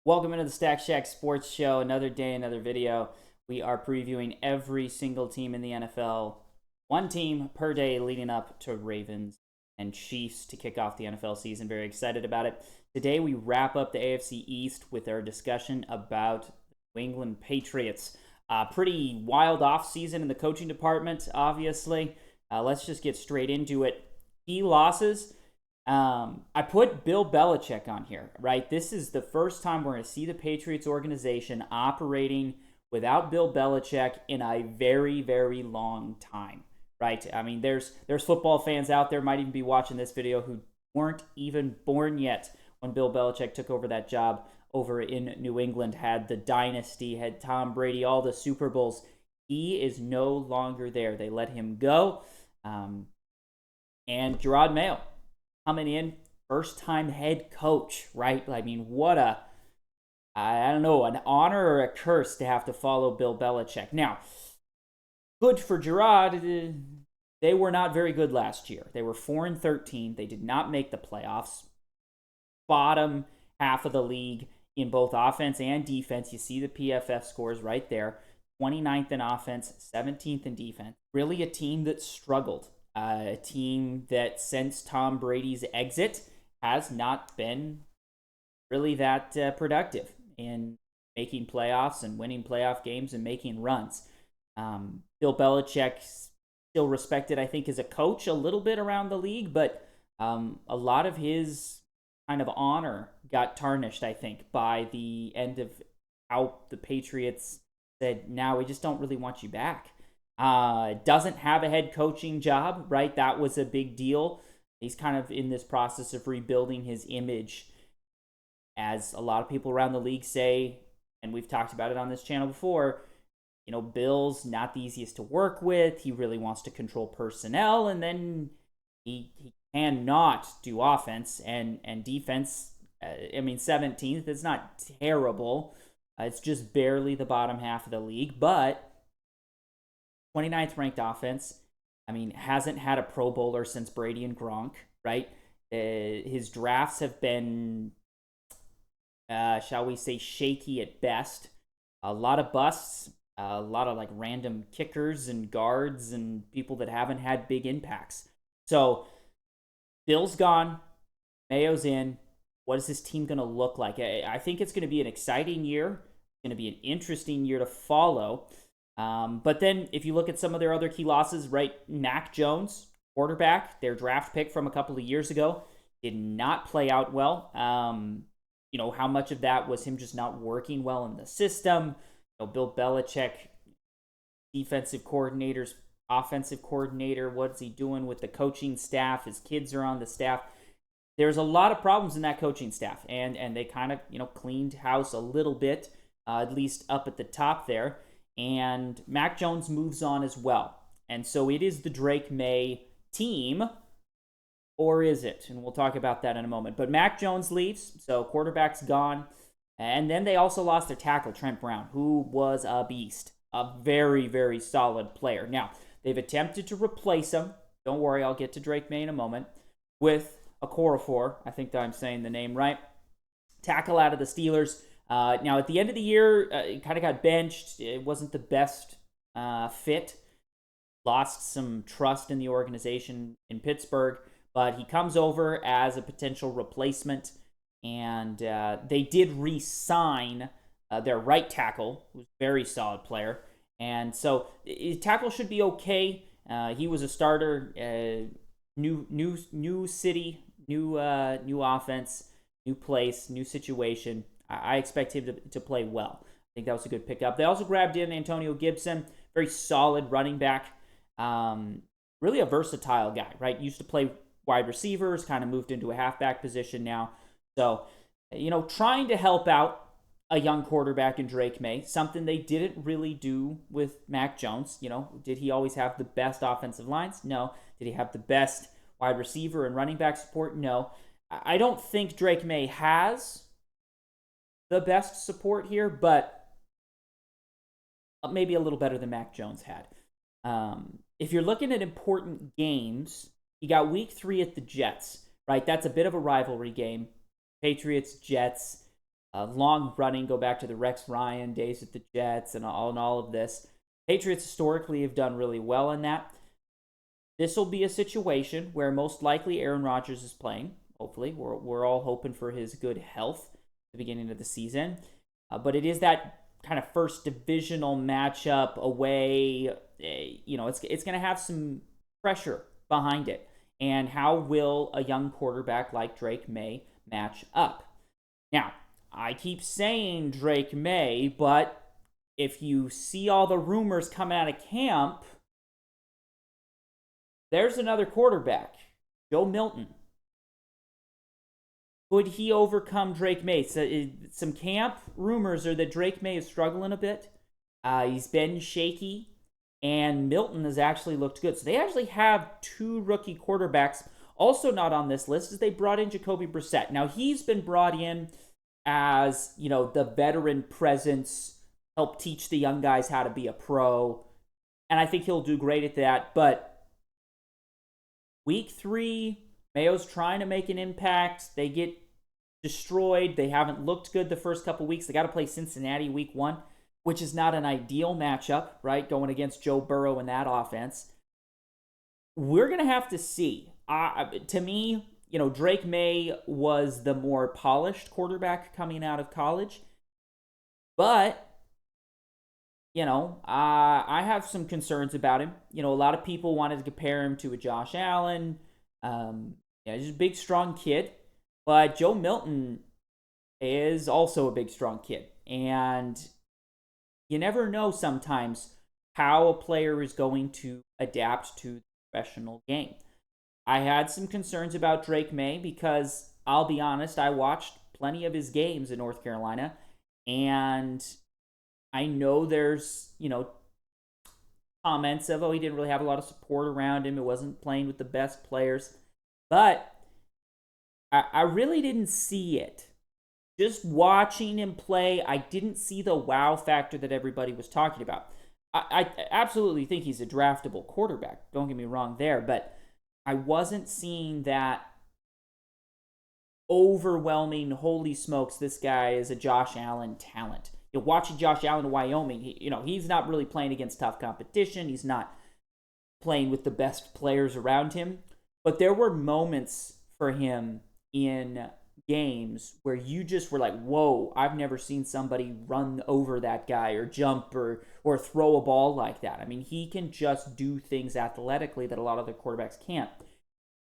Welcome into the Stack Shack Sports Show. Another day, another video. We are previewing every single team in the NFL. One team per day leading up to Ravens and Chiefs to kick off the NFL season. Very excited about it. Today we wrap up the AFC East with our discussion about the New England Patriots. Pretty wild offseason in the coaching department, obviously. Let's just get straight into it. Key losses. I put Bill Belichick on here, right? This is the first time we're going to see the Patriots organization operating without Bill Belichick in a very, very long time, right? I mean, there's football fans out there, might even be watching this video, who weren't even born yet when Bill Belichick took over that job over in New England, had the dynasty, had Tom Brady, all the Super Bowls. He is no longer there. They let him go. And Gerard Mayo coming in, first-time head coach, right? I mean, what I don't know, an honor or a curse to have to follow Bill Belichick. Now, good for Gerard. They were not very good last year. They were 4-13. They did not make the playoffs. Bottom half of the league in both offense and defense. You see the PFF scores right there. 29th in offense, 17th in defense. Really a team that struggled. A team that, since Tom Brady's exit, has not been really that productive in making playoffs and winning playoff games and making runs. Bill Belichick, still respected, I think, as a coach a little bit around the league, but a lot of his kind of honor got tarnished, I think, by the end of how the Patriots said, "Now we just don't really want you back." Doesn't have a head coaching job, right? That was a big deal. He's kind of in this process of rebuilding his image, as a lot of people around the league say, and we've talked about it on this channel before. You know, Bill's not the easiest to work with. He really wants to control personnel, and then he cannot do offense and defense. I mean, 17th is not terrible. It's just barely the bottom half of the league, but 29th ranked offense. I mean, hasn't had a Pro Bowler since Brady and Gronk, right? His drafts have been, shall we say, shaky at best. A lot of busts, a lot of like random kickers and guards and people that haven't had big impacts. So Bill's gone, Mayo's in. What is this team going to look like? I think it's going to be an exciting year. It's going to be an interesting year to follow. But then if you look at some of their other key losses, right, Mac Jones, quarterback, their draft pick from a couple of years ago, did not play out well. You know, how much of that was him just not working well in the system? You know, Bill Belichick, defensive coordinators, offensive coordinator, what's he doing with the coaching staff? His kids are on the staff. There's a lot of problems in that coaching staff, and they kind of, you know, cleaned house a little bit, at least up at the top there. And Mac Jones moves on as well. And so it is the Drake May team, or is it? And we'll talk about that in a moment. But Mac Jones leaves, so quarterback's gone. And then they also lost their tackle, Trent Brown, who was a beast, a very, very solid player. Now, they've attempted to replace him. Don't worry, I'll get to Drake May in a moment. With a Okorafor, I think that I'm saying the name right. Tackle out of the Steelers. Now, at the end of the year, he kind of got benched. It wasn't the best fit. Lost some trust in the organization in Pittsburgh. But he comes over as a potential replacement. And they did re-sign their right tackle, who's a very solid player. And so his tackle should be okay. He was a starter. New city, new offense, new place, new situation. I expect him to play well. I think that was a good pickup. They also grabbed in Antonio Gibson, very solid running back. Really a versatile guy, right? Used to play wide receivers, kind of moved into a halfback position now. So, you know, trying to help out a young quarterback in Drake May, something they didn't really do with Mac Jones. You know, did he always have the best offensive lines? No. Did he have the best wide receiver and running back support? No. I don't think Drake May has the best support here, but maybe a little better than Mac Jones had. If you're looking at important games, you got week 3 at the Jets, right? That's a bit of a rivalry game. Patriots, Jets, long running, go back to the Rex Ryan days at the Jets and all of this. Patriots historically have done really well in that. This will be a situation where most likely Aaron Rodgers is playing. Hopefully, we're all hoping for his good health at the beginning of the season. But it is that kind of first divisional matchup away. It's going to have some pressure behind it. And how will a young quarterback like Drake May match up? Now, I keep saying Drake May, but if you see all the rumors coming out of camp, there's another quarterback, Joe Milton. Could he overcome Drake May? So, some camp rumors are that Drake May is struggling a bit. He's been shaky, and Milton has actually looked good. So they actually have two rookie quarterbacks. Also not on this list is they brought in Jacoby Brissett. Now, he's been brought in as, the veteran presence, help teach the young guys how to be a pro. And I think he'll do great at that. But week 3, Mayo's trying to make an impact. They get destroyed. They haven't looked good the first couple weeks. They got to play Cincinnati week 1, which is not an ideal matchup, right? Going against Joe Burrow in that offense. We're going to have to see. To me, Drake May was the more polished quarterback coming out of college. But, I have some concerns about him. A lot of people wanted to compare him to a Josh Allen. He's a big, strong kid. But Joe Milton is also a big, strong kid. And you never know sometimes how a player is going to adapt to the professional game. I had some concerns about Drake May because, I'll be honest, I watched plenty of his games in North Carolina. And I know there's, comments of, he didn't really have a lot of support around him. It wasn't playing with the best players. But I really didn't see it. Just watching him play, I didn't see the wow factor that everybody was talking about. I absolutely think he's a draftable quarterback. Don't get me wrong there. But I wasn't seeing that overwhelming, holy smokes, this guy is a Josh Allen talent. Watching Josh Allen in Wyoming, he's not really playing against tough competition. He's not playing with the best players around him. But there were moments for him in games where you just were like, whoa, I've never seen somebody run over that guy or jump or throw a ball like that. I mean, he can just do things athletically that a lot of the quarterbacks can't.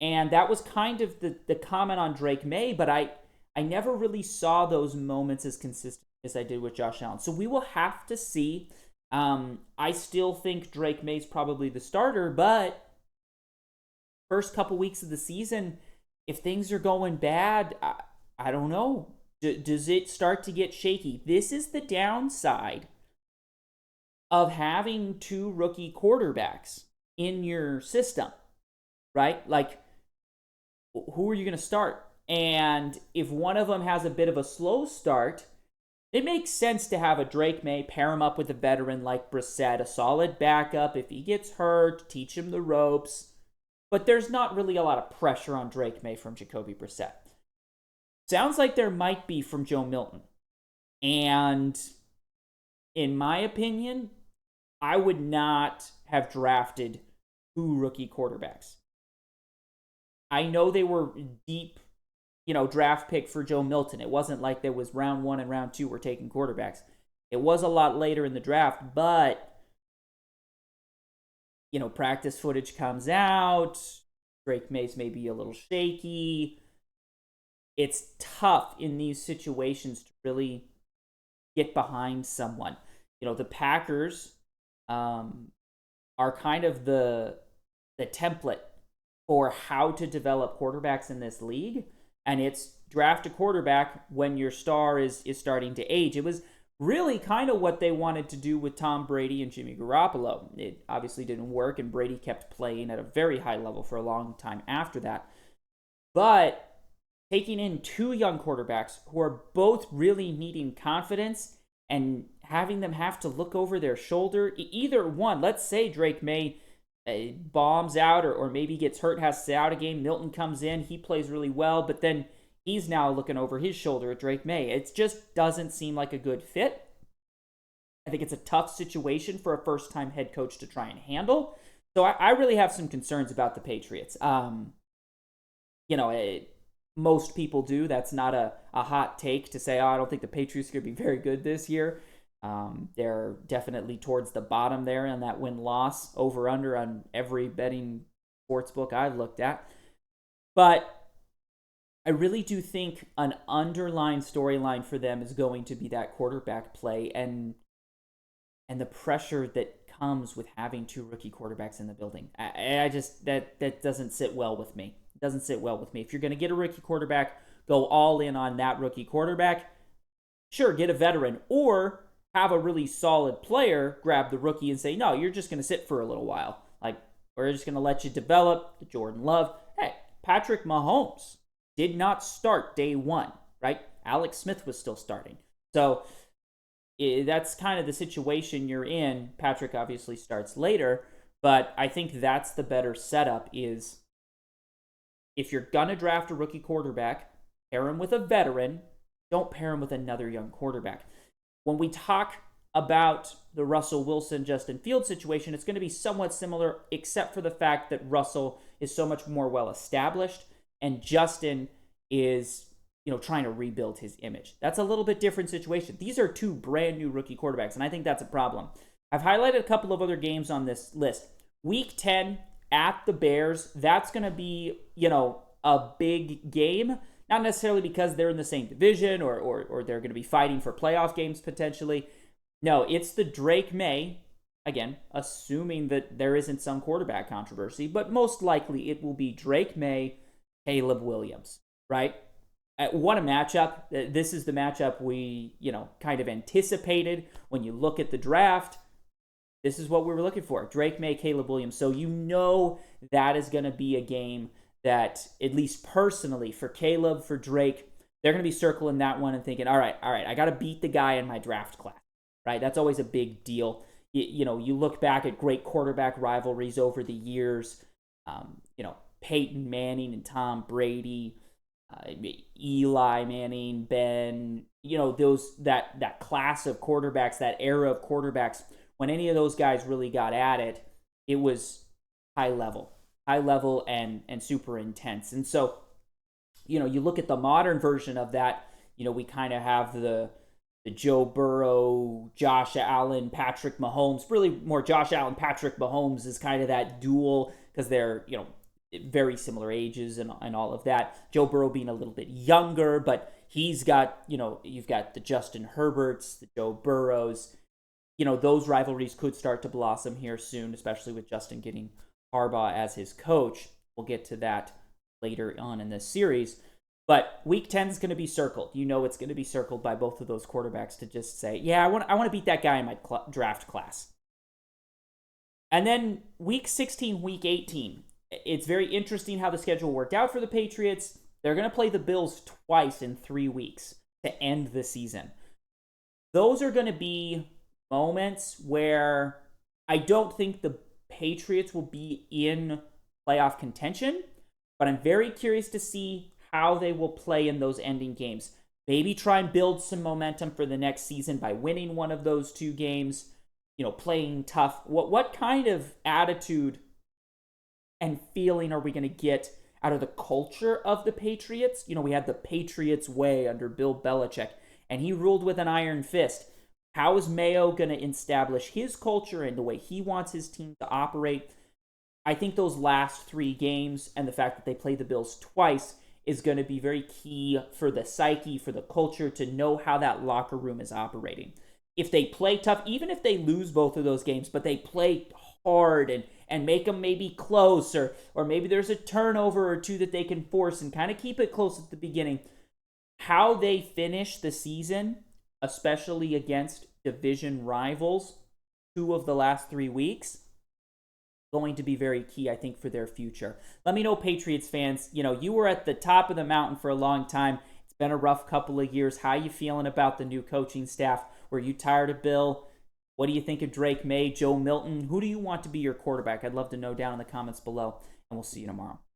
And that was kind of the comment on Drake May, but I never really saw those moments as consistent as I did with Josh Allen. So we will have to see. I still think Drake May's probably the starter, but first couple weeks of the season, if things are going bad, I don't know. Does it start to get shaky? This is the downside of having two rookie quarterbacks in your system, right? Like, who are you going to start? And if one of them has a bit of a slow start, it makes sense to have a Drake May, pair him up with a veteran like Brissett, a solid backup. If he gets hurt, teach him the ropes. But there's not really a lot of pressure on Drake May from Jacoby Brissett. Sounds like there might be from Joe Milton. And in my opinion, I would not have drafted two rookie quarterbacks. I know they were deep, draft pick for Joe Milton. It wasn't like there was round 1 and round 2 were taking quarterbacks. It was a lot later in the draft, but practice footage comes out. Drake May's maybe a little shaky. It's tough in these situations to really get behind someone. The Packers are kind of the template for how to develop quarterbacks in this league. And it's draft a quarterback when your star is starting to age. It was really kind of what they wanted to do with Tom Brady and Jimmy Garoppolo. It obviously didn't work, and Brady kept playing at a very high level for a long time after that. But taking in two young quarterbacks who are both really needing confidence and having them have to look over their shoulder, either one, let's say Drake May bombs out or maybe gets hurt, has to stay out a game. Milton comes in, he plays really well, but then He's now looking over his shoulder at Drake May. It just doesn't seem like a good fit. I think it's a tough situation for a first-time head coach to try and handle. So I really have some concerns about the Patriots. Most people do. That's not a hot take to say, oh, I don't think the Patriots are going to be very good this year. They're definitely towards the bottom there in that win-loss over-under on every betting sports book I've looked at. But I really do think an underlying storyline for them is going to be that quarterback play and the pressure that comes with having two rookie quarterbacks in the building. I just that doesn't sit well with me. It doesn't sit well with me. If you're going to get a rookie quarterback, go all in on that rookie quarterback. Sure, get a veteran or have a really solid player grab the rookie and say, no, you're just going to sit for a little while. Like, we're just going to let you develop the Jordan Love. Hey, Patrick Mahomes did not start day one, right? Alex Smith was still starting. So that's kind of the situation you're in. Patrick obviously starts later, but I think that's the better setup is if you're going to draft a rookie quarterback, pair him with a veteran. Don't pair him with another young quarterback. When we talk about the Russell Wilson, Justin Fields situation, it's going to be somewhat similar, except for the fact that Russell is so much more well established and Justin is, trying to rebuild his image. That's a little bit different situation. These are two brand new rookie quarterbacks, and I think that's a problem. I've highlighted a couple of other games on this list. Week 10 at the Bears, that's going to be, a big game. Not necessarily because they're in the same division or they're going to be fighting for playoff games potentially. No, it's the Drake May, again, assuming that there isn't some quarterback controversy, but most likely it will be Drake May, Caleb Williams, right? What a matchup. This is the matchup we, kind of anticipated when you look at the draft. This is what we were looking for. Drake May, Caleb Williams. So that is going to be a game that, at least personally, for Caleb, for Drake, they're going to be circling that one and thinking, all right, I got to beat the guy in my draft class, right? That's always a big deal. You look back at great quarterback rivalries over the years, Peyton Manning and Tom Brady, Eli Manning, Ben, that class of quarterbacks, that era of quarterbacks, when any of those guys really got at it, it was high level and super intense. And so, you look at the modern version of that, we kind of have the Joe Burrow, Josh Allen, Patrick Mahomes, really more Josh Allen, Patrick Mahomes is kind of that duel because they're, very similar ages and all of that. Joe Burrow being a little bit younger, but he's got, you've got the Justin Herberts, the Joe Burrows. Those rivalries could start to blossom here soon, especially with Justin getting Harbaugh as his coach. We'll get to that later on in this series. But Week 10 is going to be circled. It's going to be circled by both of those quarterbacks to just say, yeah, I want to beat that guy in my draft class. And then Week 16, Week 18. It's very interesting how the schedule worked out for the Patriots. They're going to play the Bills twice in 3 weeks to end the season. Those are going to be moments where I don't think the Patriots will be in playoff contention, but I'm very curious to see how they will play in those ending games. Maybe try and build some momentum for the next season by winning one of those 2 games, playing tough. What kind of attitude and feeling are we going to get out of the culture of the Patriots? We had the Patriots way under Bill Belichick, and he ruled with an iron fist. How is Mayo going to establish his culture and the way he wants his team to operate? I think those last 3 games and the fact that they play the Bills twice is going to be very key for the psyche, for the culture, to know how that locker room is operating. If they play tough, even if they lose both of those games, but they play hard and make them maybe close, or maybe there's a turnover or 2 that they can force and kind of keep it close at the beginning, how they finish the season, especially against division rivals, 2 of the last 3 weeks, going to be very key, I think, for their future. Let me know, Patriots fans, you were at the top of the mountain for a long time. It's been a rough couple of years. How you feeling about the new coaching staff? Were you tired of Bill? What do you think of Drake May, Joe Milton? Who do you want to be your quarterback? I'd love to know down in the comments below, and we'll see you tomorrow.